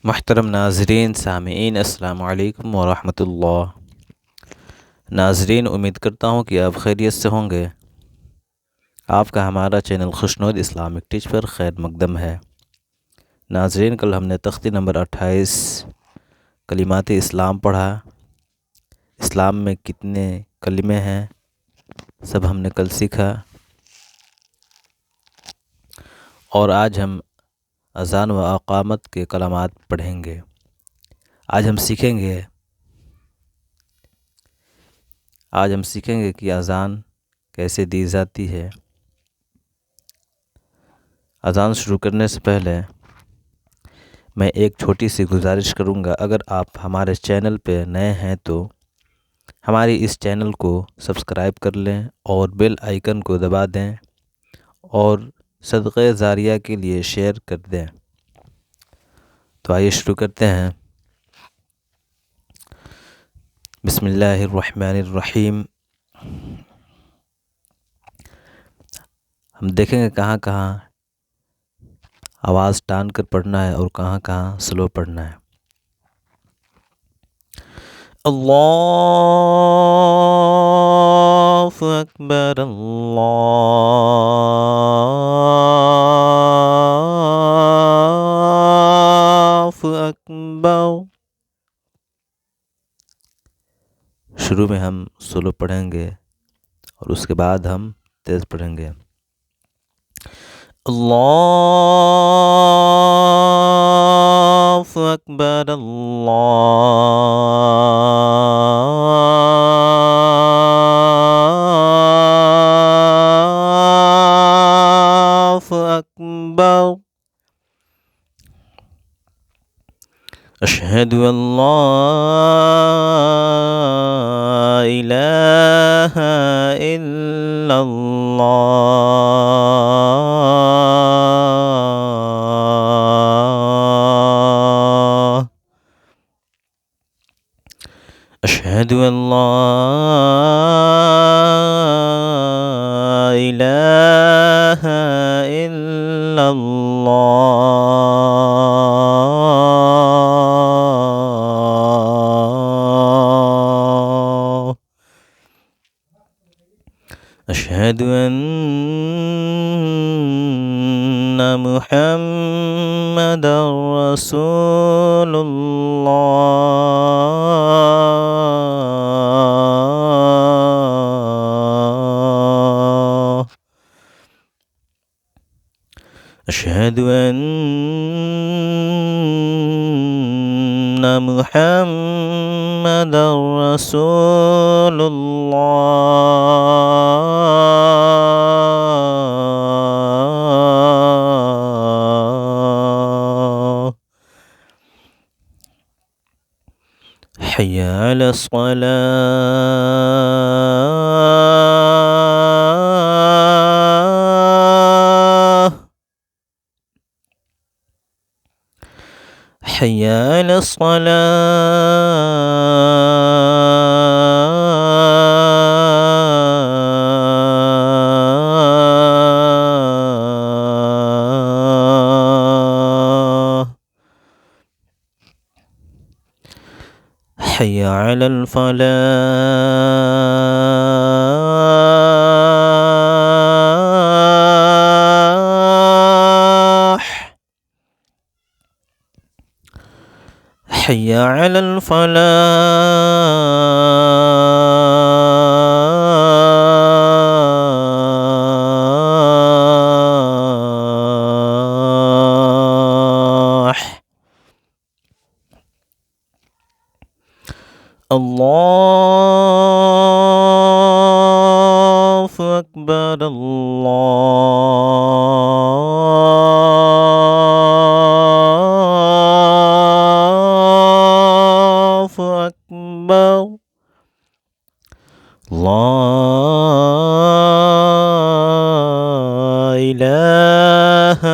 محترم ناظرین سامعین السلام علیکم ورحمۃ اللہ۔ ناظرین، امید کرتا ہوں کہ آپ خیریت سے ہوں گے۔ آپ کا ہمارا چینل خوشنود اسلامک ٹیچ پر خیر مقدم ہے۔ ناظرین، کل ہم نے تختی نمبر 28 کلمات اسلام پڑھا۔ اسلام میں کتنے کلمے ہیں سب ہم نے کل سیکھا، اور آج ہم اذان و اقامت کے کلمات پڑھیں گے۔ آج ہم سیکھیں گے کہ اذان کیسے دی جاتی ہے۔ اذان شروع کرنے سے پہلے میں ایک چھوٹی سی گزارش کروں گا۔ اگر آپ ہمارے چینل پہ نئے ہیں تو ہماری اس چینل کو سبسکرائب کر لیں اور بیل آئیکن کو دبا دیں اور صدقہ جاریہ کے لیے شیئر کر دیں۔ تو آئیے شروع کرتے ہیں۔ بسم اللہ الرحمن الرحیم۔ ہم دیکھیں گے کہاں کہاں آواز ٹان کر پڑھنا ہے اور کہاں کہاں سلو پڑھنا ہے۔ اللہ اکبر، اللہ اکبر۔ شروع میں ہم سلو پڑھیں گے اور اس کے بعد ہم تیز پڑھیں گے۔ اللہ اکبر، اللہ اکبر۔ اشہد ان لا الہ الا اللہ، اشہد ان لا الہ الا اللہ، اشہد ان محمد رسول اللہ، اشہد ان محمد رسول اللہ، حی علی الصلاۃ، حی علی الصلاۃ، حی علی الفلاح، حی علی الفلاح۔ اللہ اکبر، اللہ اکبر، لا الہ